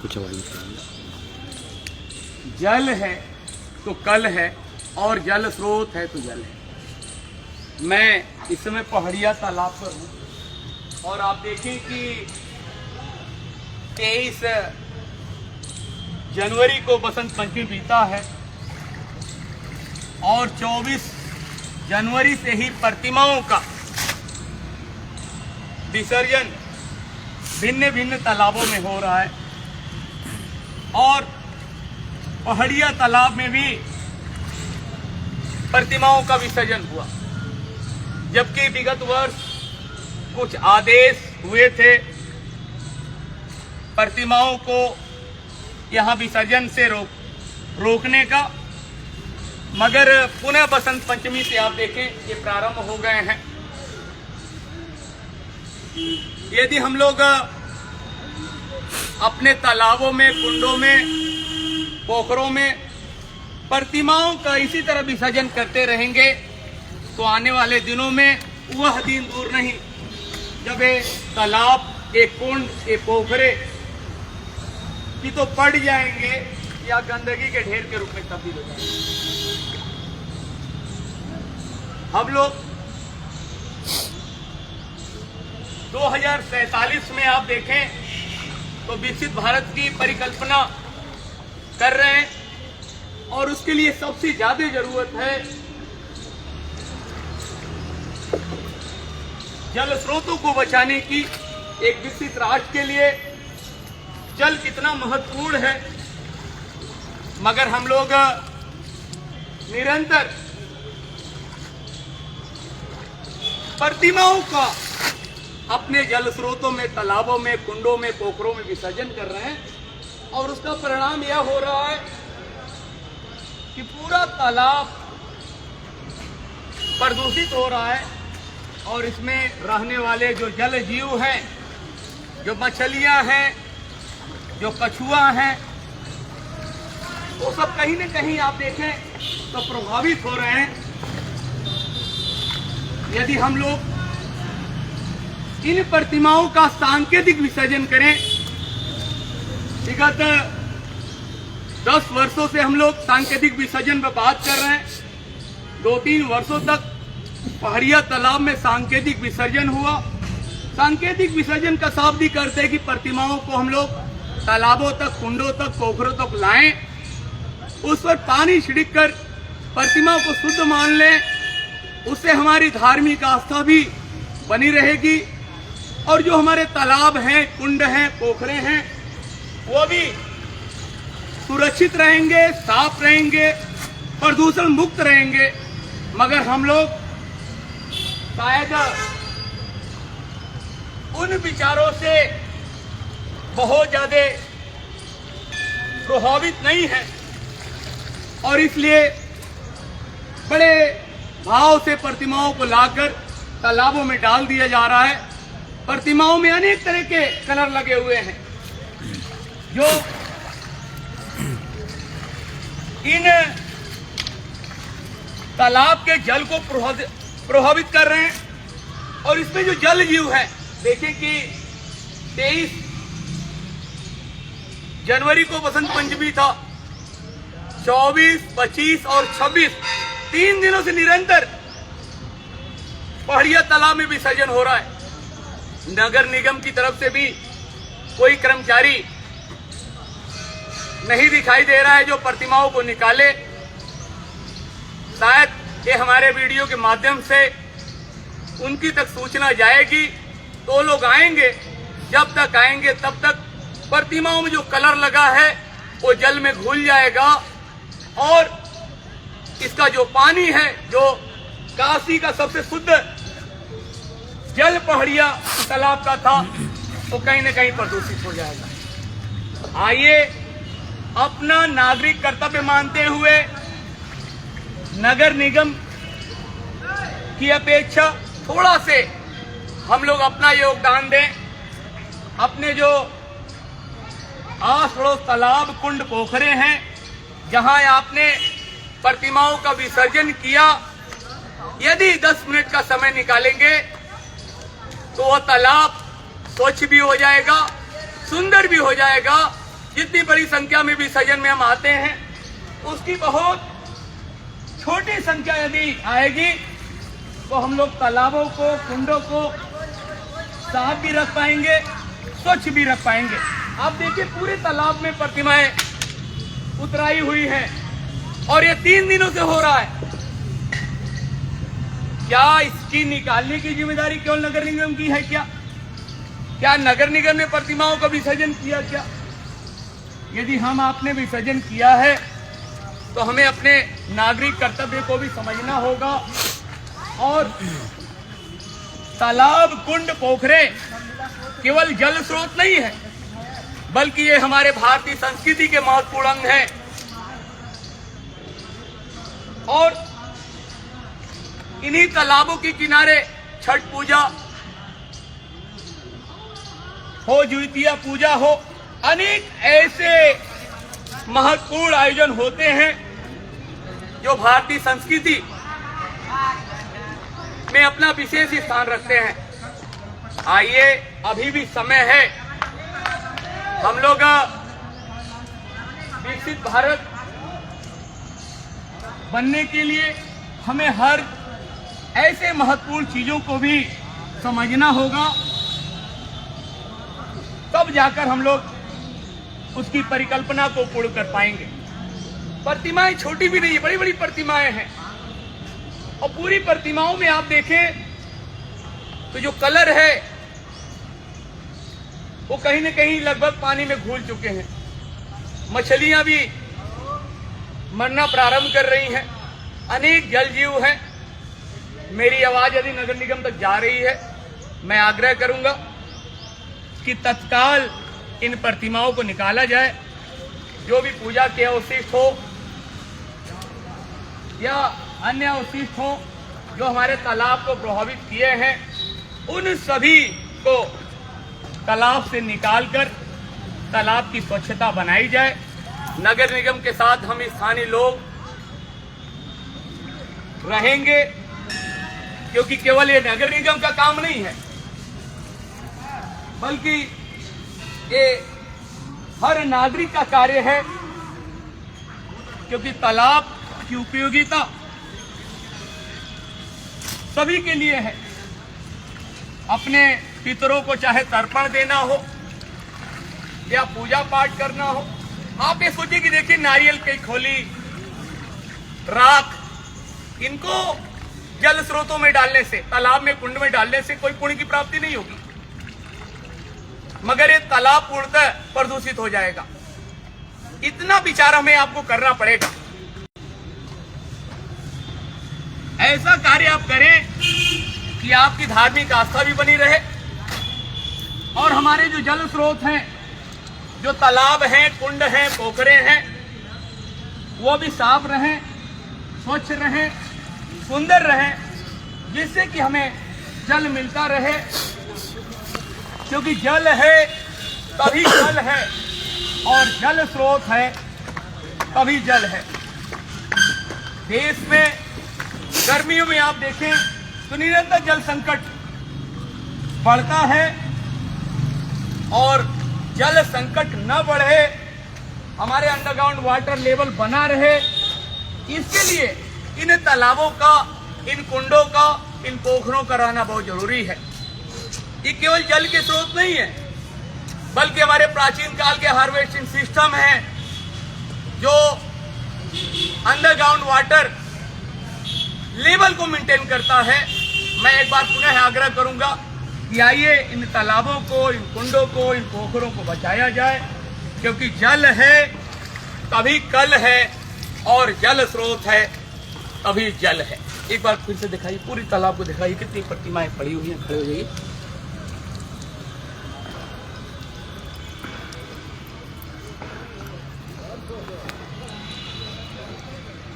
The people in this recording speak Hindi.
कुछ आवाज। जल है तो कल है और जल स्रोत है तो जल है। मैं इस समय पहाड़िया तालाब पर हूँ और आप देखें कि 23 जनवरी को बसंत पंचमी बीता है और 24 जनवरी से ही प्रतिमाओं का विसर्जन भिन्न भिन्न तालाबों में हो रहा है और पहाड़िया तालाब में भी प्रतिमाओं का विसर्जन हुआ, जबकि विगत वर्ष कुछ आदेश हुए थे प्रतिमाओं को यहां विसर्जन से रोकने का, मगर पुनः बसंत पंचमी से आप देखें ये प्रारंभ हो गए हैं। यदि हम लोग अपने तालाबों में, कुंडों में, पोखरों में प्रतिमाओं का इसी तरह विसर्जन करते रहेंगे तो आने वाले दिनों में वह दिन दूर नहीं जब एक तालाब, एक कुंड, एक पोखरे की तो पड़ जाएंगे या गंदगी के ढेर के रूप में तब्दील हो जाएंगे। हम लोग 2047 में आप देखें तो विकसित भारत की परिकल्पना कर रहे हैं और उसके लिए सबसे ज्यादा जरूरत है जल स्रोतों को बचाने की। एक विकसित राष्ट्र के लिए जल कितना महत्वपूर्ण है, मगर हम लोग निरंतर प्रतिमाओं का अपने जल स्रोतों में, तालाबों में, कुंडों में, पोखरों में विसर्जन कर रहे हैं और उसका परिणाम यह हो रहा है कि पूरा तालाब प्रदूषित हो रहा है और इसमें रहने वाले जो जल जीव हैं, जो मछलियां हैं, जो कछुआ हैं, वो सब कहीं न कहीं आप देखें तो प्रभावित हो रहे हैं। यदि हम लोग इन प्रतिमाओं का सांकेतिक विसर्जन करें, विगत 10 वर्षों से हम लोग सांकेतिक विसर्जन पर बात कर रहे हैं। 2-3 वर्षों तक पहाड़िया तालाब में सांकेतिक विसर्जन हुआ। सांकेतिक विसर्जन का शाब्दिक अर्थ है कि प्रतिमाओं को हम लोग तालाबों तक, कुंडों तक, पोखरों तक लाएं, उस पर पानी छिड़क कर प्रतिमाओं को शुद्ध मान लें। उससे हमारी धार्मिक आस्था भी बनी रहेगी और जो हमारे तालाब हैं, कुंड हैं, पोखरे हैं, वो भी सुरक्षित रहेंगे, साफ रहेंगे, प्रदूषण मुक्त रहेंगे। मगर हम लोग शायद उन विचारों से बहुत ज्यादा प्रभावित नहीं है और इसलिए बड़े भाव से प्रतिमाओं को लाकर तालाबों में डाल दिया जा रहा है। प्रतिमाओं में अनेक तरह के कलर लगे हुए हैं जो इन तालाब के जल को प्रभावित कर रहे हैं और इसमें जो जल जीव है, देखें कि 23 जनवरी को बसंत पंचमी था, 24, 25 और 26 3 दिनों से निरंतर पहाड़िया तालाब में विसर्जन हो रहा है। नगर निगम की तरफ से भी कोई कर्मचारी नहीं दिखाई दे रहा है जो प्रतिमाओं को निकाले। शायद ये हमारे वीडियो के माध्यम से उनकी तक सूचना जाएगी तो वो लोग आएंगे। जब तक आएंगे तब तक प्रतिमाओं में जो कलर लगा है वो जल में घुल जाएगा और इसका जो पानी है, जो काशी का सबसे शुद्ध जल पहाड़िया तालाब का था, वो कहीं न कहीं प्रदूषित हो जाएगा। आइए अपना नागरिक कर्तव्य मानते हुए नगर निगम की अपेक्षा थोड़ा से हम लोग अपना योगदान दें। अपने जो आस पड़ोस तालाब, कुंड, पोखरे हैं जहां आपने प्रतिमाओं का विसर्जन किया, यदि 10 मिनट का समय निकालेंगे तो वह तालाब स्वच्छ भी हो जाएगा, सुंदर भी हो जाएगा, जितनी बड़ी संख्या में विसर्जन में हम आते हैं उसकी बहुत छोटी संख्या यदि आएगी तो हम लोग तालाबों को, कुंडों को साफ भी रख पाएंगे, स्वच्छ भी रख पाएंगे। आप देखिए पूरे तालाब में प्रतिमाएं उतराई हुई हैं और ये 3 दिनों से हो रहा है। क्या इसकी निकालने की जिम्मेदारी केवल नगर निगम की है क्या? क्या नगर निगम ने प्रतिमाओं का विसर्जन किया क्या? यदि हम आपने विसर्जन किया है तो हमें अपने नागरिक कर्तव्य को भी समझना होगा। और तालाब, कुंड, पोखरे केवल जल स्रोत नहीं है, बल्कि ये हमारे भारतीय संस्कृति के महत्वपूर्ण अंग हैं। और इन्हीं तालाबों के किनारे छठ पूजा हो, ज्योतिया पूजा हो, अनेक ऐसे महत्वपूर्ण आयोजन होते हैं जो भारतीय संस्कृति में अपना विशेष स्थान रखते हैं। आइए, अभी भी समय है, हम लोग विकसित भारत बनने के लिए हमें हर ऐसे महत्वपूर्ण चीजों को भी समझना होगा, तब जाकर हम लोग उसकी परिकल्पना को पूर्ण कर पाएंगे। प्रतिमाएं छोटी भी नहीं है, बड़ी बड़ी प्रतिमाएं हैं। और पूरी प्रतिमाओं में आप देखें तो जो कलर है वो कहीं न कहीं लगभग पानी में घुल चुके हैं। मछलियां भी मरना प्रारंभ कर रही हैं। अनेक जल जीव हैं। मेरी आवाज यदि नगर निगम तक जा रही है, मैं आग्रह करूंगा कि तत्काल इन प्रतिमाओं को निकाला जाए। जो भी पूजा के अवशिष्ट हो या अन्य अवशिष्ट हो जो हमारे तालाब को प्रभावित किए हैं, उन सभी को तालाब से निकालकर तालाब की स्वच्छता बनाई जाए। नगर निगम के साथ हम स्थानीय लोग रहेंगे, क्योंकि केवल ये नगर निगम का काम नहीं है, बल्कि ये हर नागरिक का कार्य है। क्योंकि तालाब की उपयोगिता सभी के लिए है। अपने पितरों को चाहे तर्पण देना हो या पूजा पाठ करना हो, आप ये सोचिए कि देखिए नारियल की खोली, राख, इनको जल स्रोतों में डालने से, तालाब में, कुंड में डालने से कोई पुण्य की प्राप्ति नहीं होगी, मगर ये तालाब पूर्णतः प्रदूषित हो जाएगा। इतना विचार हमें आपको करना पड़ेगा। ऐसा कार्य आप करें कि आपकी धार्मिक आस्था भी बनी रहे और हमारे जो जल स्रोत हैं, जो तालाब हैं, कुंड हैं, पोखरे हैं, वो भी साफ रहें, स्वच्छ रहें, सुंदर रहें, जिससे कि हमें जल मिलता रहे। क्योंकि जल है तभी जल है, और जल स्रोत है तभी जल है। देश में गर्मियों में आप देखें तो निरंतर जल संकट बढ़ता है, और जल संकट न बढ़े, हमारे अंडरग्राउंड वाटर लेवल बना रहे, इसके लिए इन तालाबों का, इन कुंडों का, इन पोखरों का रहना बहुत जरूरी है। ये केवल जल के स्रोत नहीं है, बल्कि हमारे प्राचीन काल के हार्वेस्टिंग सिस्टम है जो अंडरग्राउंड वाटर लेवल को मेंटेन करता है। मैं एक बार पुनः आग्रह करूंगा कि आइए इन तालाबों को, इन कुंडों को, इन पोखरों को बचाया जाए, क्योंकि जल है तभी कल है, और जल स्रोत है तभी जल है। एक बार फिर से दिखाइए, पूरी तालाब को दिखाइए, कितनी प्रतिमाएं पड़ी हुई हैं, खड़े हो जाइए।